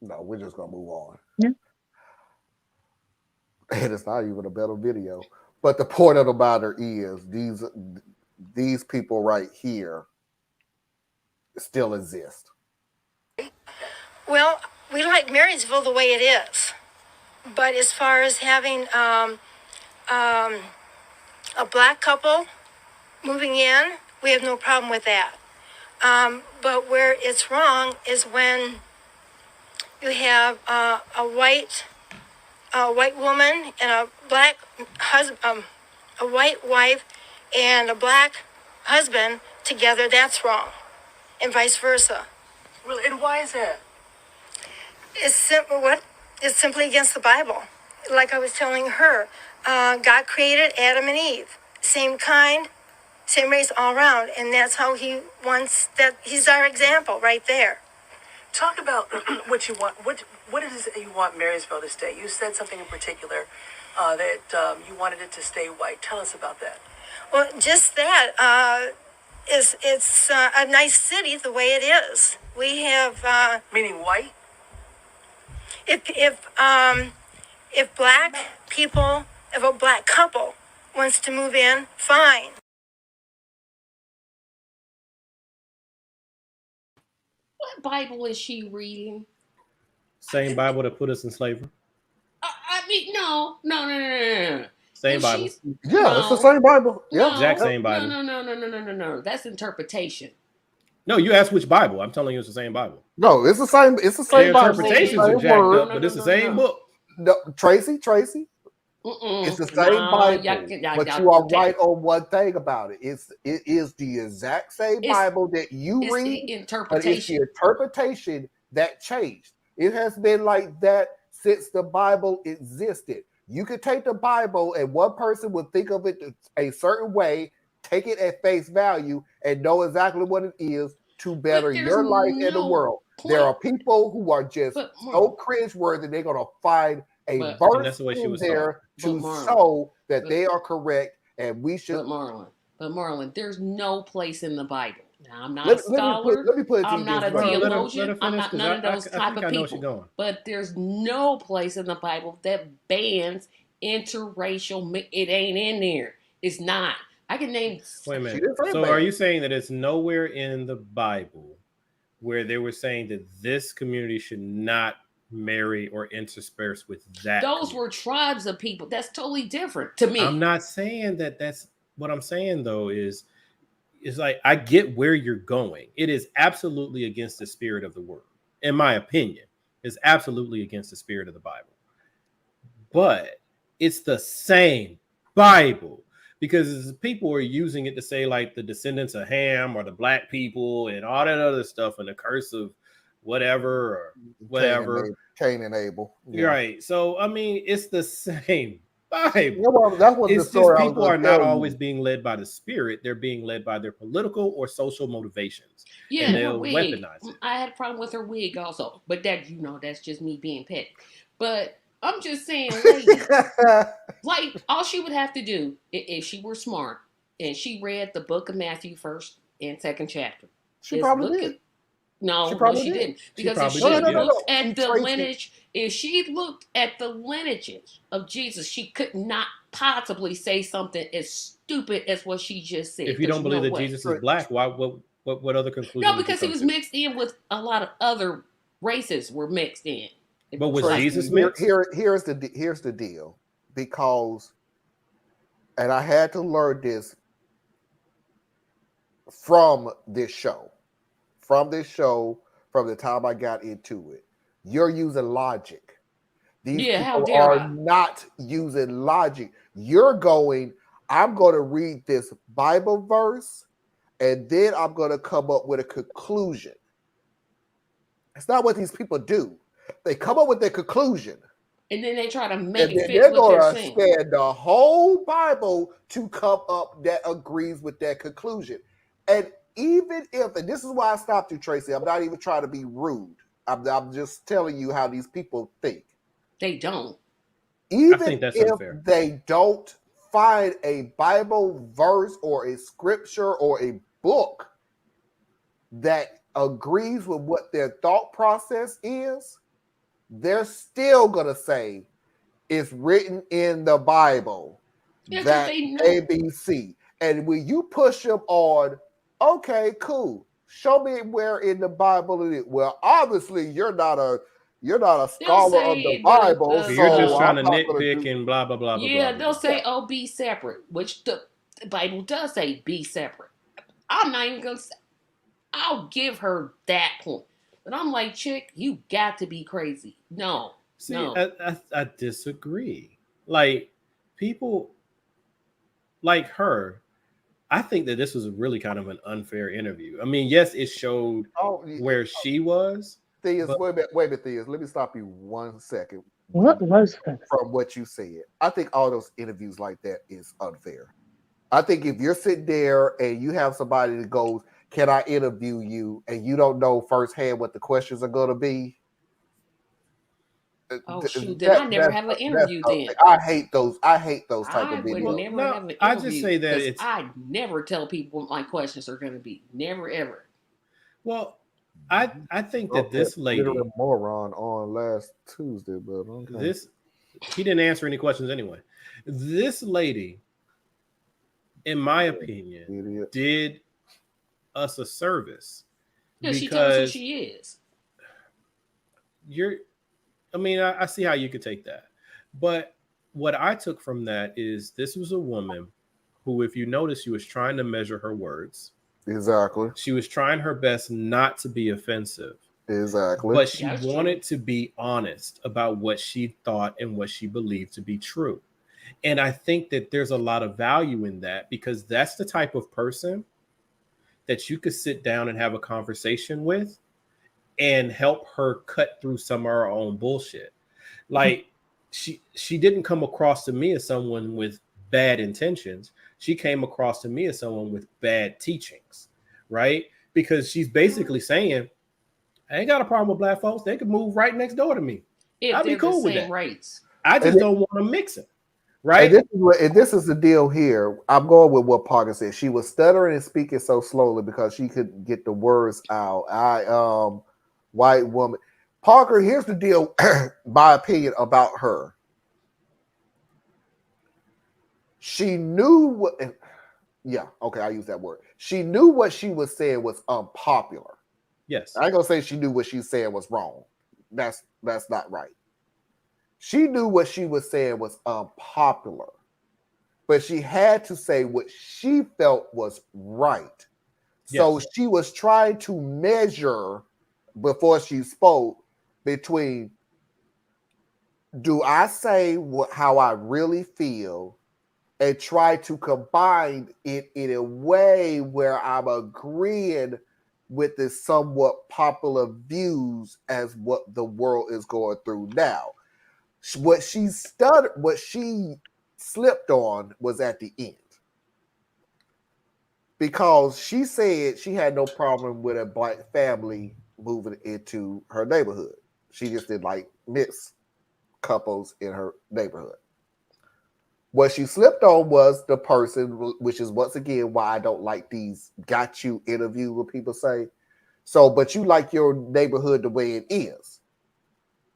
No, we're just gonna move on. Yeah. And it's not even a better video. But the point of the matter is these people right here still exist. Well, we like Marysville the way it is. But as far as having um, a black couple moving in, we have no problem with that. But where it's wrong is when you have a white woman and a black husband, a white wife and a black husband together. That's wrong, and vice versa. Really? And why is that? It's simple. What? It's simply against the Bible. Like I was telling her, God created Adam and Eve, same kind, same race all around, and that's how He wants that. He's our example right there. Talk about what you want. What is it that you want Marysville to stay? You said something in particular that you wanted it to stay white. Tell us about that. Well, just that it's a nice city the way it is. We have Meaning white? if black people, if a black couple wants to move in, fine. What Bible is she reading? Same Bible that put us in slavery. I mean, no. Same If Bible. she's Yeah, it's the no, same Bible. no, Yeah. Exact same Bible. no. That's interpretation. No, you asked which Bible. I'm telling you, it's the same Bible. No, it's the same. It's the Their same Bible. interpretations are Same jacked word. up, but it's the same book. No, Tracy. It's the same Bible, but you are right on one thing about it. It is the exact same Bible that you It's read, the but it's the interpretation. interpretation that changed. It has been like that since the Bible existed. You could take the Bible and one person would think of it a certain way, take it at face value, and know exactly what it is to better But there's your life and the no world. There point. are people who are just But so cringeworthy, they're going to find a But- And verse that's the way she in was taught. there But to Marlon, show that but- they are correct and we should. But Marlon, there's no place in the Bible. Now, I'm not Let, a scholar. let me put it to I'm you not this a way. Well, theologian. let her I'm finish, not 'cause none of those I type think of I know where she's people. going. But there's no place in the Bible that bans interracial. It ain't in there. It's not. I can name. Wait a She minute. didn't say So bad. are you saying that it's nowhere in the Bible where they were saying that this community should not marry or intersperse with that? Those community? were tribes of people. That's totally different to me. I'm not saying that. That's what I'm saying though is like I get where you're going. It is absolutely against the spirit of the word, in my opinion. It's absolutely against the spirit of the Bible. But it's the same Bible because people are using it to say like the descendants of Ham or the black people and all that other stuff and the curse of whatever or whatever. Cain and Abel. Yeah. Right. So I mean, it's the same Bible. Yeah, well, that was the It's just story I was people gonna are not tell always you. being led by the spirit; they're being led by their political or social motivations, Yeah, and her they'll wig. weaponize it. I had a problem with her wig also, but that's just me being petty. But I'm just saying, lady, like all she would have to do if she were smart and she read the book of Matthew first and second chapter She is probably look did. at no, She no, probably she did. didn't. Because if probably she did, yeah. looked at the Traced it. lineage, if she looked at the lineages of Jesus, she could not possibly say something as stupid as what she just said. If you 'cause don't believe know that what? Jesus is black, why? What other conclusion? No, would you because he come was to? mixed in with a lot of other races were mixed in. But was Tracy, Jesus mixed? here's the deal, because, and I had to learn this from this show, from the time I got into it. You're using logic. These Yeah, how people dare are I? not using logic. You're going, I'm going to read this Bible verse, and then I'm going to come up with a conclusion. It's not what these people do. They come up with their conclusion, And then they try to and make it then fit they're what they're going to saying. scan the whole Bible to come up that agrees with that conclusion. And even if, and this is why I stopped you, Tracy, I'm not even trying to be rude. I'm just telling you how these people think. They don't. Even think that's if unfair. they don't find a Bible verse or a scripture or a book that agrees with what their thought process is, they're still gonna say it's written in the Bible Yeah, 'cause that they know. ABC. And when you push them on, okay, cool. Show me where in the Bible it is. Well, obviously you're not a scholar of the say Bible, So you're just so trying I'm to not gonna nitpick do. and blah blah blah blah Yeah, blah. they'll blah. say, "Oh, be separate," which the Bible does say, "Be separate." I'm not even gonna say. I'll give her that point, but I'm like, chick, you got to be crazy. No, See, no. I disagree. Like people like her, I think that this was really kind of an unfair interview. I mean, yes, it showed Oh, where she was, Theus, but wait a minute, Theus. Let me stop you 1 second. What was that? From what you said, I think all those interviews like that is unfair. I think if you're sitting there and you have somebody that goes, "Can I interview you?" and you don't know firsthand what the questions are going to be. Oh shoot, then I never have an interview then. I hate those. I hate those type I of would videos. never no, have an I interview. just say that 'cause it's I never tell people what my questions are going to be. Never ever. well, I think that this lady, Literally moron on last Tuesday, but okay. this he didn't answer any questions anyway. This lady, in my opinion, Idiot. did us a service Yeah, she tells us who because she is. you're I mean, I see how you could take that. But what I took from that is this was a woman who, if you notice, she was trying to measure her words. Exactly. She was trying her best not to be offensive, Exactly. but she That's wanted true. to be honest about what she thought and what she believed to be true. And I think that there's a lot of value in that because that's the type of person that you could sit down and have a conversation with and help her cut through some of her own bullshit. Like she didn't come across to me as someone with bad intentions. She came across to me as someone with bad teachings, right? Because she's basically saying, I ain't got a problem with black folks. They could move right next door to me. If I'd be they're the cool with same that. race. I just And it- don't want to mix it, And right? this is the deal here. I'm going with what Parker said. She was stuttering and speaking so slowly because she couldn't get the words out. White woman. Parker, here's the deal, my opinion about her. She knew what I use that word. She knew what she was saying was unpopular. Yes. I ain't gonna say she knew what she was saying was wrong. That's not right. She knew what she was saying was unpopular, but she had to say what she felt was right. So Yes. she was trying to measure before she spoke between, do I say how I really feel and try to combine it in a way where I'm agreeing with the somewhat popular views as what the world is going through now. What she slipped on was at the end. Because she said she had no problem with a black family moving into her neighborhood. She just didn't like mixed couples in her neighborhood. What she slipped on was the person, which is once again why I don't like these got you interviews where people say, so, but you like your neighborhood the way it is.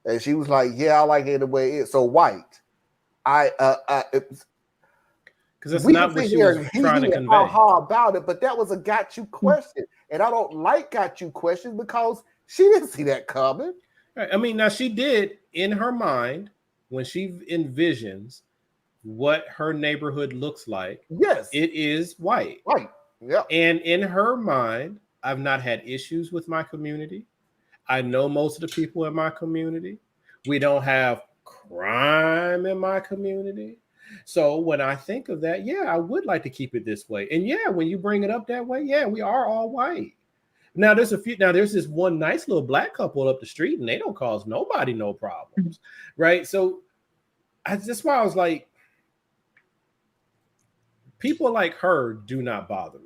And she was like, yeah, I like it the way it is. So white. Because that's We not can what sit she here was and trying to hee-hee convey. about it, but that was a got you question. And I don't like got you questions because she didn't see that coming. Right. I mean, now she did in her mind when she envisions what her neighborhood looks like. Yes. It is white. Right. Yeah. And in her mind, I've not had issues with my community. I know most of the people in my community. We don't have crime in my community. So when I think of that, yeah, I would like to keep it this way. And yeah, when you bring it up that way, yeah, we are all white. Now there's this one nice little black couple up the street and they don't cause nobody no problems. Right. So that's why I was like, people like her do not bother me.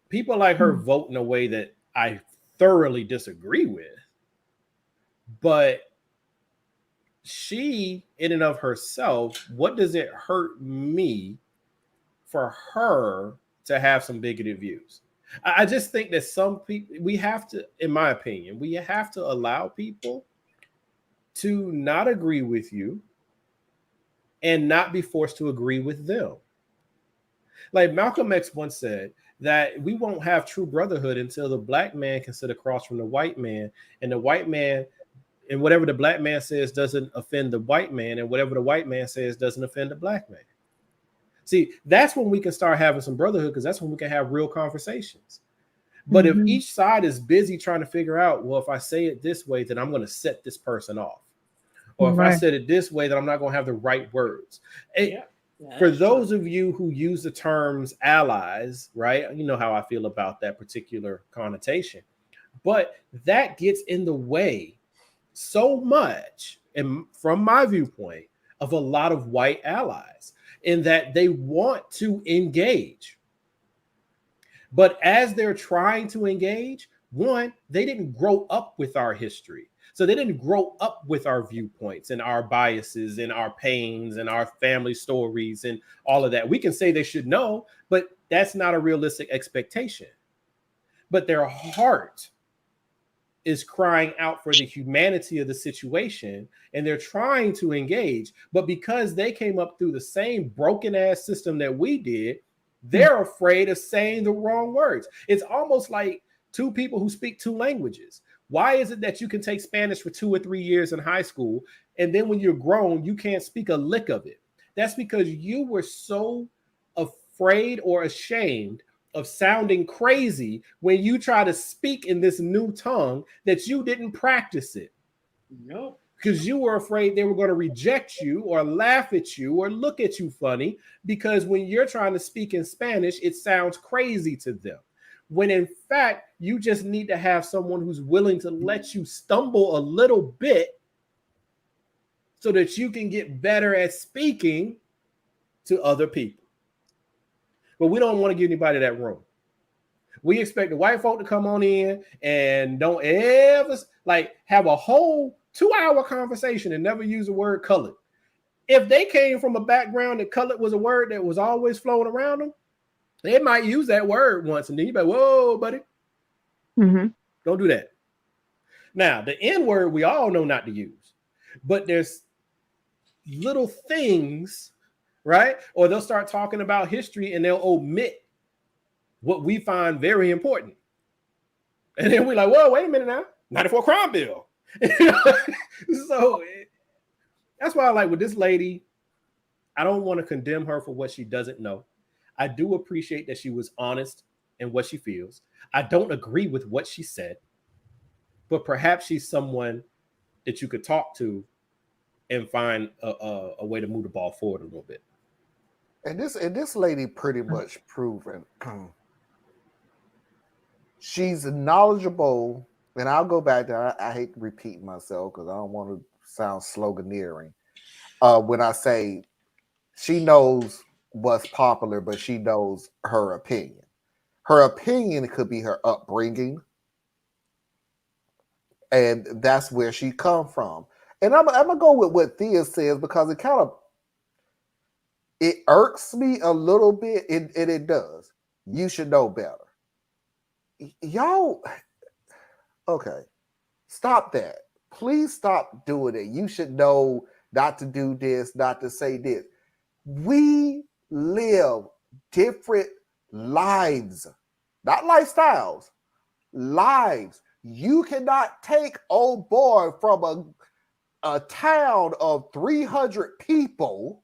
People like her vote in a way that I thoroughly disagree with. But she, in and of herself, what does it hurt me for her to have some bigoted views? I just think that some people, we have to, in my opinion, we have to allow people to not agree with you and not be forced to agree with them. Like Malcolm X once said that we won't have true brotherhood until the black man can sit across from the white man, and the white man, and whatever the black man says doesn't offend the white man, and whatever the white man says doesn't offend the black man. See, that's when we can start having some brotherhood, because that's when we can have real conversations. But if each side is busy trying to figure out, well, if I say it this way, then I'm going to set this person off. Or if I said it this way, then I'm not going to have the right words. For those of you who use the terms allies, right? You know how I feel about that particular connotation. But that gets in the way so much, and from my viewpoint, of a lot of white allies, in that they want to engage. But as they're trying to engage, one, they didn't grow up with our history. So they didn't grow up with our viewpoints and our biases and our pains and our family stories and all of that. We can say they should know, but that's not a realistic expectation. But their heart is crying out for the humanity of the situation, and they're trying to engage. But because they came up through the same broken ass system that we did, they're afraid of saying the wrong words. It's almost like two people who speak two languages. Why is it that you can take Spanish for 2 or 3 years in high school, and then when you're grown, you can't speak a lick of it? That's because you were so afraid or ashamed of sounding crazy when you try to speak in this new tongue that you didn't practice it. Nope. Because you were afraid they were going to reject you or laugh at you or look at you funny, because when you're trying to speak in Spanish, it sounds crazy to them. When in fact, you just need to have someone who's willing to let you stumble a little bit so that you can get better at speaking to other people. But we don't want to give anybody that room. We expect the white folk to come on in and don't ever like have a whole 2-hour conversation and never use the word colored. If they came from a background that colored was a word that was always flowing around them, they might use that word once, and then you be like, whoa, buddy. Don't do that. Now, the N word we all know not to use, but there's little things, right? Or they'll start talking about history and they'll omit what we find very important. And then we're like, whoa, wait a minute now. 94 crime bill. So that's why I like with this lady, I don't want to condemn her for what she doesn't know. I do appreciate that she was honest in what she feels. I don't agree with what she said, but perhaps she's someone that you could talk to and find a way to move the ball forward a little bit. And this lady pretty much proven she's knowledgeable. And I'll go back to, I hate repeating myself because I don't want to sound sloganeering. When I say she knows what's popular, but she knows her opinion. Her opinion could be her upbringing. And that's where she come from. And I'm going to go with what Thea says because it irks me a little bit, and it does. You should know better. Y'all, okay, stop that. Please stop doing it. You should know not to do this, not to say this. We live different lives, not lifestyles, lives. You cannot take old boy from a town of 300 people,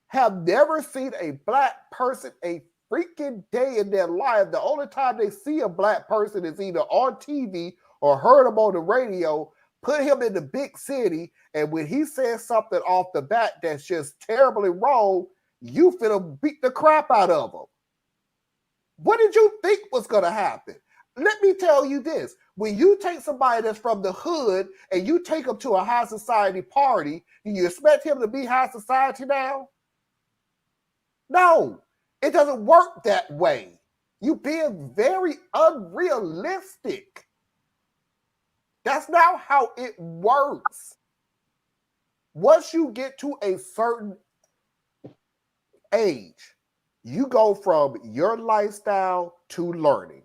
have never seen a black person a freaking day in their life. The only time they see a black person is either on TV or heard him on the radio, put him in the big city, and when he says something off the bat that's just terribly wrong, you finna beat the crap out of him. What did you think was gonna happen? Let me tell you this. When you take somebody that's from the hood and you take them to a high society party, do you expect him to be high society now? No, it doesn't work that way. You're being very unrealistic. That's not how it works. Once you get to a certain age, you go from your lifestyle to learning.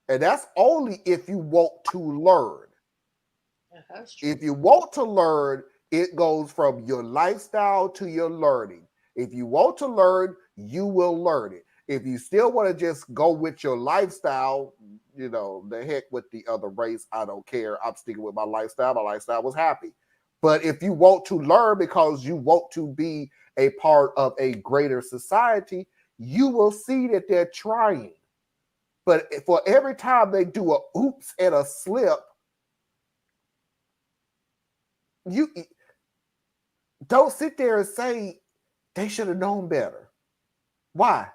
And that's only if you want to learn. That's true. If you want to learn, it goes from your lifestyle to your learning. If you want to learn, you will learn it. If you still want to just go with your lifestyle, the heck with the other race. I don't care. I'm sticking with my lifestyle. My lifestyle was happy. But if you want to learn because you want to be a part of a greater society, you will see that they're trying. But for every time they do a oops and a slip, you don't sit there and say they should have known better. Why?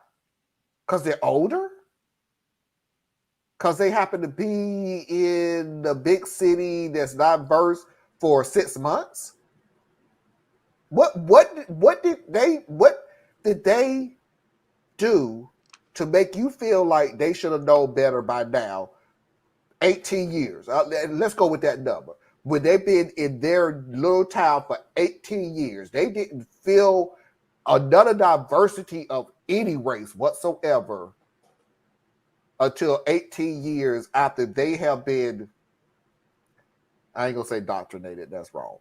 Because they're older? Because they happen to be in the big city that's diverse for 6 months? What did they do to make you feel like they should have known better by now? 18 years. Let's go with that number. When they've been in their little town for 18 years, they didn't feel another diversity of any race whatsoever until 18 years after they have been, I ain't gonna say indoctrinated, that's wrong.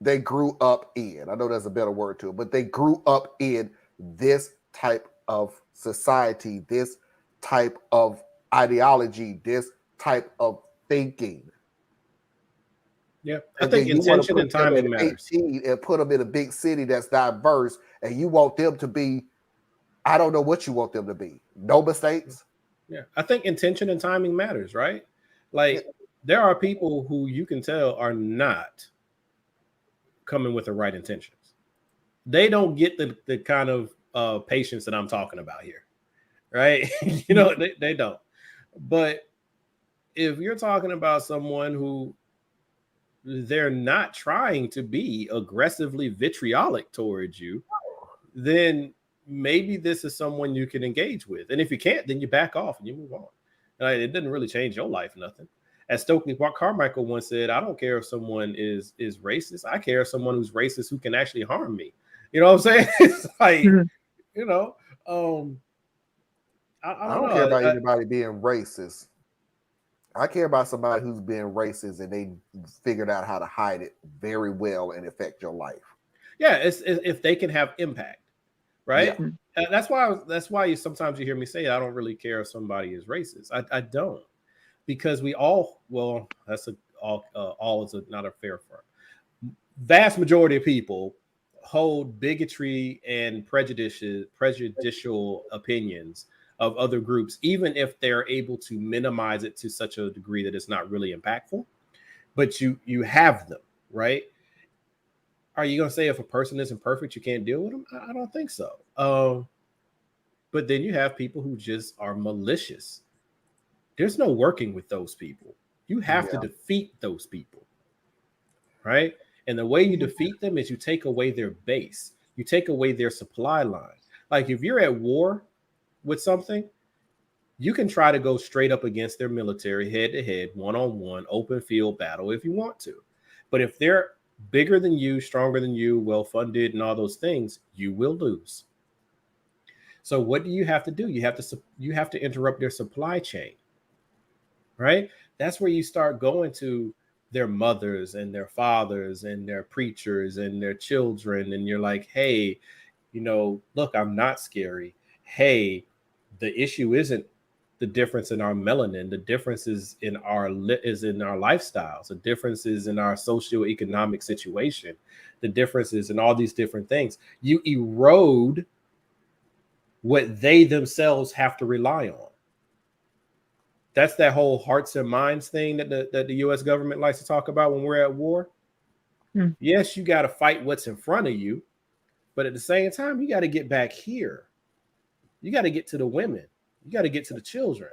They grew up in, I know there's a better word to it, but they grew up in this type of society, this type of ideology, this type of thinking. Yeah, I think intention and timing matters. And put them in a big city that's diverse, and you want them to be, I don't know what you want them to be. No mistakes. Yeah, I think intention and timing matters, right? Like there are people who you can tell are not coming with the right intentions. They don't get the kind of patience that I'm talking about here, right? They don't. But if you're talking about someone who they're not trying to be aggressively vitriolic towards you, then maybe this is someone you can engage with. And if you can't, then you back off and you move on. It doesn't really change your life, nothing. As Stokely Carmichael once said, I don't care if someone is racist. I care if someone who's racist who can actually harm me. You know what I'm saying? It's like, I don't care about anybody being racist. I care about somebody who's being racist and they figured out how to hide it very well and affect your life. Yeah, it's if they can have impact, right? Yeah. That's why sometimes you hear me say I don't really care if somebody is racist. I don't, because we all, well, that's all is not a fair firm. Vast majority of people hold bigotry and prejudicial opinions of other groups, even if they're able to minimize it to such a degree that it's not really impactful. But you have them, right? Are you going to say if a person isn't perfect, you can't deal with them? I don't think so. But then you have people who just are malicious. There's no working with those people. You have to defeat those people, right? And the way you defeat them is you take away their base. You take away their supply line. Like if you're at war with something, you can try to go straight up against their military, head-to-head, one-on-one, open field battle if you want to. But if they're bigger than you, stronger than you, well-funded, and all those things, you will lose. So what do you have to do? You have to interrupt their supply chain, right? That's where you start going to their mothers and their fathers and their preachers and their children, and you're like, hey, look, I'm not scary. Hey, the issue isn't the difference in our melanin. The difference is in our lifestyles. The difference is in our socioeconomic situation. The difference is in all these different things. You erode what they themselves have to rely on. That's that whole hearts and minds thing that the U.S. government likes to talk about when we're at war. Yes, you got to fight what's in front of you, but at the same time, you got to get back here. You got to get to the women. You got to get to the children,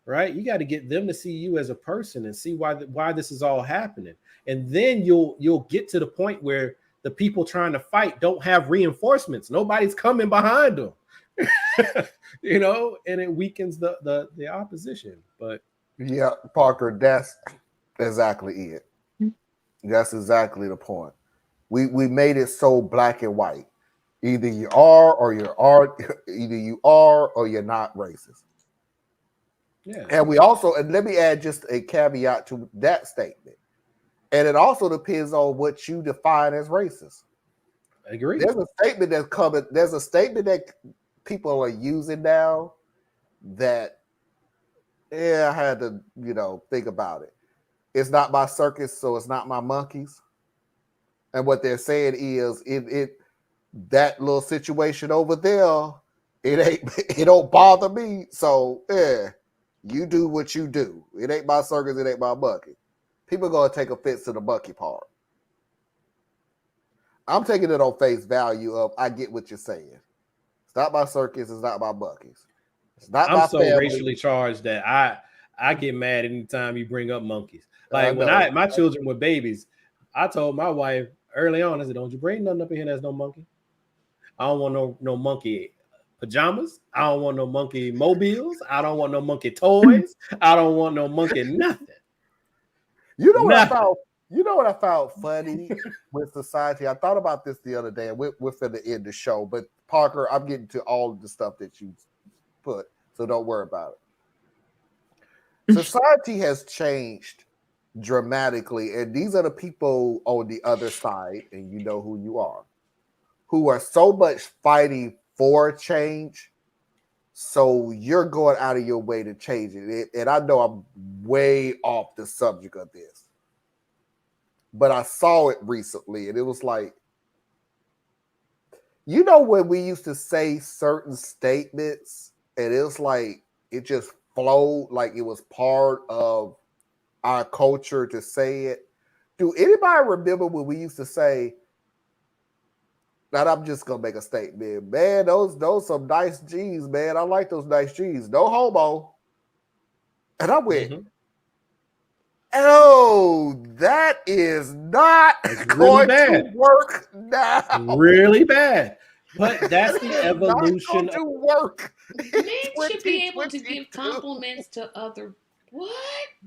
right? You got to get them to see you as a person and see why this is all happening. And then you'll get to the point where the people trying to fight don't have reinforcements. Nobody's coming behind them, and it weakens the opposition. But yeah, Parker, that's exactly it. That's exactly the point. We made it so black and white. Either you are or you're not racist. Yeah. And we also, and let me add just a caveat to that statement. And it also depends on what you define as racist. I agree. There's a statement that's coming, there's a statement that people are using now that, I had to, think about it. It's not my circus, so it's not my monkeys. And what they're saying is that little situation over there, it don't bother me. So you do what you do. It ain't my circus, it ain't my monkey. People are gonna take offense to the monkey part. I'm taking it on face value of I get what you're saying. It's not my circus, it's not my monkeys. It's not my I'm so family. racially charged that I get mad anytime you bring up monkeys. Like when my children were babies, I told my wife early on, I said, don't you bring nothing up in here that's no monkey. I don't want no monkey pajamas. I don't want no monkey mobiles. I don't want no monkey toys. I don't want no monkey nothing. You know what I found funny with society? I thought about this the other day, and we're finna end the show. But Parker, I'm getting to all of the stuff that you put, so don't worry about it. Society has changed dramatically, and these are the people on the other side, and you know who you are, who are so much fighting for change. So you're going out of your way to change it. And I know I'm way off the subject of this, but I saw it recently, and it was like, when we used to say certain statements, and it was like it just flowed like it was part of our culture to say it. Do anybody remember when we used to say, and I'm just gonna make a statement, man, those some nice jeans, man. I like those nice jeans. No homo. And I went, oh, that is not going to work now. Really bad. But that's the evolution to work. Men should be able to give compliments to other. What?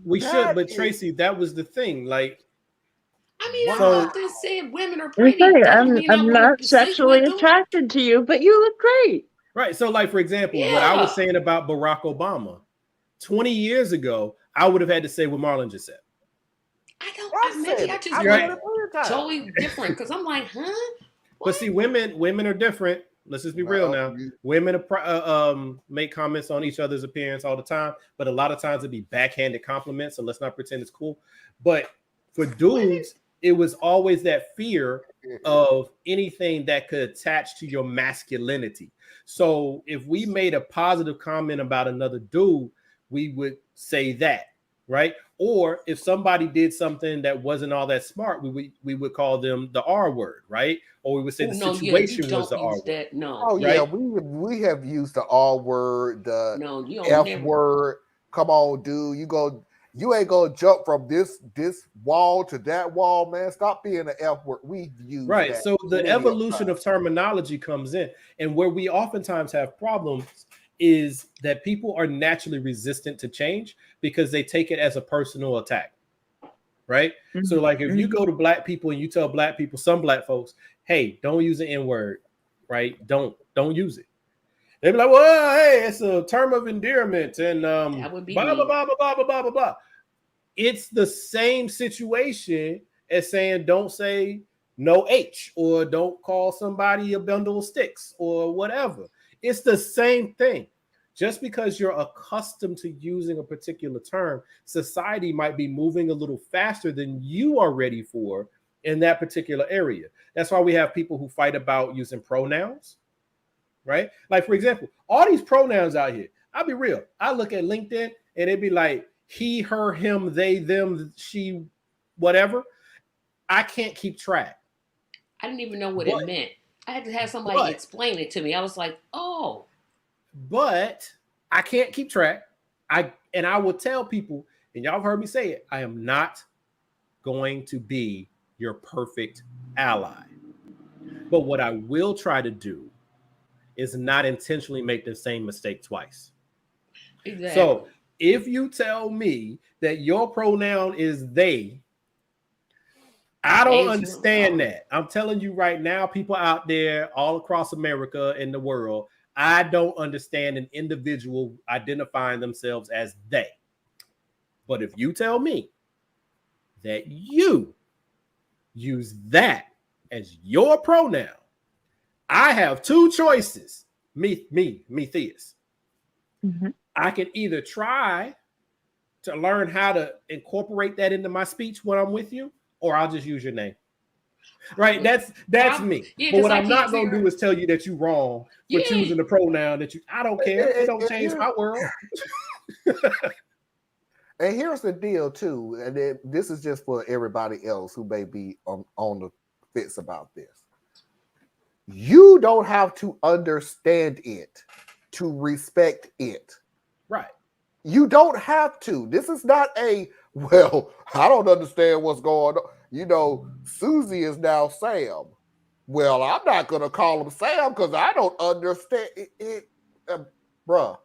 We should, but Tracy, that was the thing. Like, I mean, so, I often said women are pretty. Okay, I'm not sexually attracted to you, but you look great. Right. So, like, for example, what I was saying about Barack Obama 20 years ago, I would have had to say what Marlon just said. I just totally different because I'm like, huh? What? But see, women are different. Let's just be real now. Women make comments on each other's appearance all the time, but a lot of times it'd be backhanded compliments. So let's not pretend it's cool. But for dudes, it was always that fear of anything that could attach to your masculinity. So if we made a positive comment about another dude, we would say that, right? Or if somebody did something that wasn't all that smart, we would call them the R word, right? Or we would say situation was the R word. No. Oh, right? Yeah, we have used the R word, the F word. Come on, dude. You ain't gonna jump from this wall to that wall, man. Stop being an F word. We've used right. That so the evolution of terminology comes in, and where we oftentimes have problems is that people are naturally resistant to change because they take it as a personal attack, right? Mm-hmm. So like if you go to black people and you tell black people, some black folks, hey, don't use the N-word, right? Don't use it. They'd be like, well, hey, it's a term of endearment and that would be blah, blah, blah, blah, blah, blah, blah, blah, blah. It's the same situation as saying don't say no H or don't call somebody a bundle of sticks or whatever. It's the same thing. Just because you're accustomed to using a particular term, society might be moving a little faster than you are ready for in that particular area. That's why we have people who fight about using pronouns, right? Like, for example, all these pronouns out here, I'll be real. I look at LinkedIn and it'd be like he, her, him, they, them, she, whatever. I can't keep track. I didn't even know what it meant. I had to have somebody explain it to me. I was like, oh. But I can't keep track. I will tell people, and y'all have heard me say it, I am not going to be your perfect ally. But what I will try to do is not intentionally make the same mistake twice. Exactly. So if you tell me that your pronoun is they, I don't understand that. I'm telling you right now, people out there all across America and the world, I don't understand an individual identifying themselves as they. But if you tell me that you use that as your pronoun, I have two choices. Me, Theus. Mhm. I can either try to learn how to incorporate that into my speech when I'm with you, or I'll just use your name. Right? That's me. Yeah, but what 'cause I I'm not can't gonna figure- do is tell you that you're wrong for Yeah. choosing the pronoun that you. I don't care. It don't change my world. And here's the deal too, and this is just for everybody else who may be on the fence about this. You don't have to understand it to respect it. Right. You don't have to. This is not a, well, I don't understand what's going on. You know, Susie is now Sam. Well, I'm not going to call him Sam because I don't understand it. Bruh,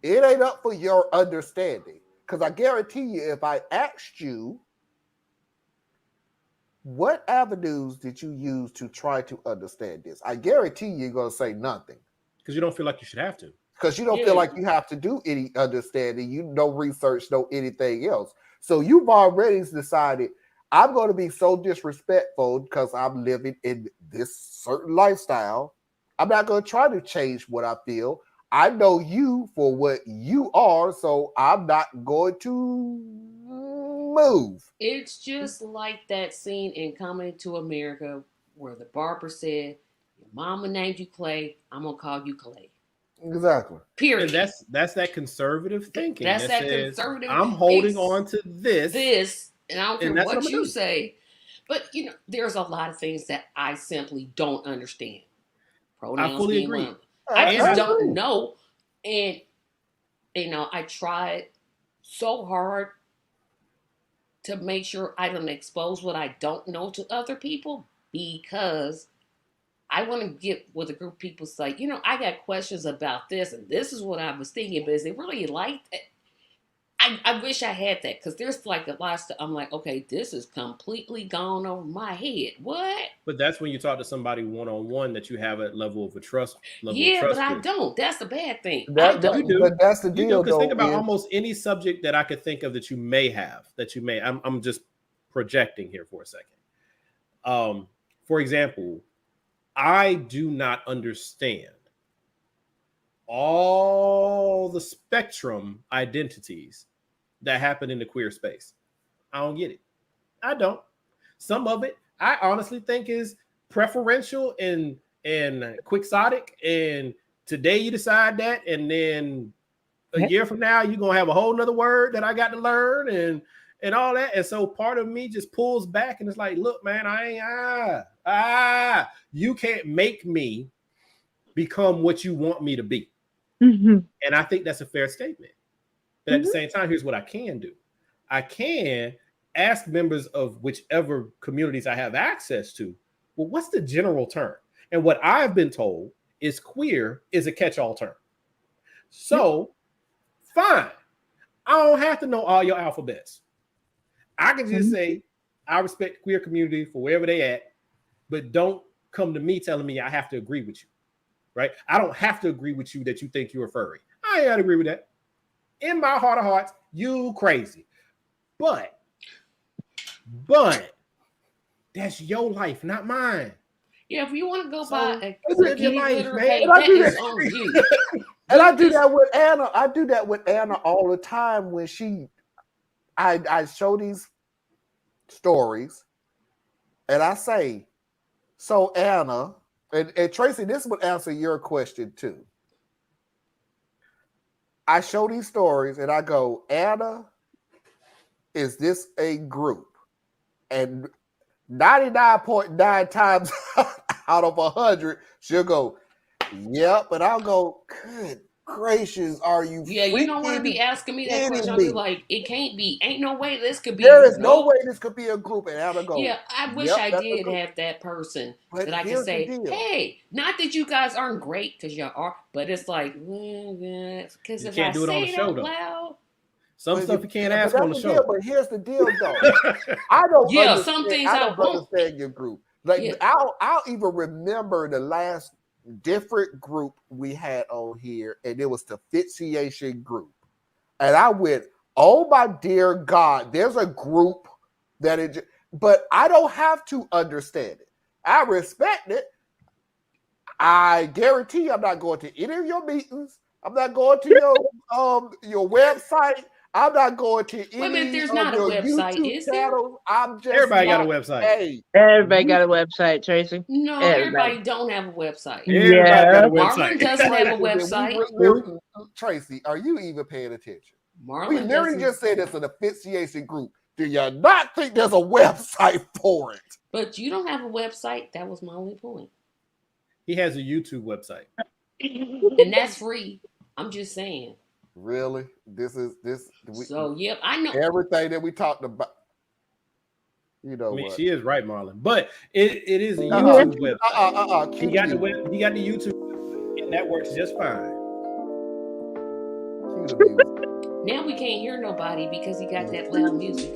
it ain't up for your understanding. Because I guarantee you, if I asked you, what avenues did you use to try to understand this? I guarantee you're going to say nothing. Because you don't feel like you should have to. Because you don't feel like you have to do any understanding. You know research, know anything else. So you've already decided, I'm going to be so disrespectful because I'm living in this certain lifestyle. I'm not going to try to change what I feel. I know you for what you are, so I'm not going to move. It's just like that scene in Coming to America where the barber said, your mama named you Clay, I'm going to call you Clay. Exactly. Period. And that's that conservative thinking. That's that says, conservative. I'm holding on to this. And I don't care what you say. But, you know, there's a lot of things that I simply don't understand. Pronouns I fully being agree. one. I just don't know. And, you know, I tried so hard to make sure I don't expose what I don't know to other people because I want to get with a group of people say, you know, I got questions about this and this is what I was thinking, but is it really like that? I wish I had that because there's like a lot of stuff. I'm like, okay, this is completely gone over my head. What? But that's when you talk to somebody one-on-one that you have a level of a trust. But I don't. That's the bad thing. You do. But that's the deal. Because think about almost any subject that I could think of that you may have, I'm just projecting here for a second. For example, I do not understand all the spectrum identities that happen in the queer space. I don't get it. I don't. Some of it, I honestly think is preferential and quixotic. And today you decide that, and then a year from now you're gonna have a whole nother word that I got to learn and all that. And so part of me just pulls back and it's like, look, man, I ain't you can't make me become what you want me to be. Mm-hmm. And I think that's a fair statement. But at the same time, here's what I can do. I can ask members of whichever communities I have access to, well, what's the general term? And what I've been told is queer is a catch-all term. So, fine. I don't have to know all your alphabets. I can just say, I respect the queer community for wherever they at, but don't come to me telling me I have to agree with you, right? I don't have to agree with you that you think you're a furry. I ain't got to agree with that. In my heart of hearts, you crazy. But that's your life, not mine. Yeah, if you want to go by a live your life, man. hey, that is on you. And I do that with Anna. I do that with Anna all the time when I show these stories and I say, so Anna, and Tracy, this would answer your question too. I show these stories and I go, Anna, is this a group? And 99.9 times out of 100, she'll go, yep. But I'll go, good gracious, are you? Yeah, you don't want to be asking me that question. I'll be like, it can't be. Ain't no way this could be. There is no way this could be a group. And Anna go, yeah, I wish I did have that person that I could say, hey, not that you guys aren't great because you are, but it's like, because if I say it out loud. Some stuff you can't ask on the show. But here's the deal, though. I don't. Yeah, some things I don't understand your group. Like I'll even remember the last different group we had on here, and it was the Fixation group. And I went, oh my dear God, there's a group that it, but I don't have to understand it. I respect it. I guarantee I'm not going to any of your meetings. I'm not going to your website. I'm not going to any there's of not a your website, YouTube is there? channels. I'm just Everybody got a not- website. Hey, Everybody got a website, Tracy. No, everybody don't have a website. Everybody got a Marlon website. doesn't have a Tracy, website. Tracy, are you even paying attention? We Marlon literally doesn't. just said it's an asphyxiation group. Do you not think there's a website for it? But you don't have a website. That was my only point. He has a YouTube website. And that's free. I'm just saying. Really? So, yep, I know. Everything that we talked about. You know I mean, what? she is right, Marlon. But it is a YouTube website. He Cue got the the music. he got the YouTube, and that works just fine. Cue the music. Now we can't hear nobody because he got that loud music.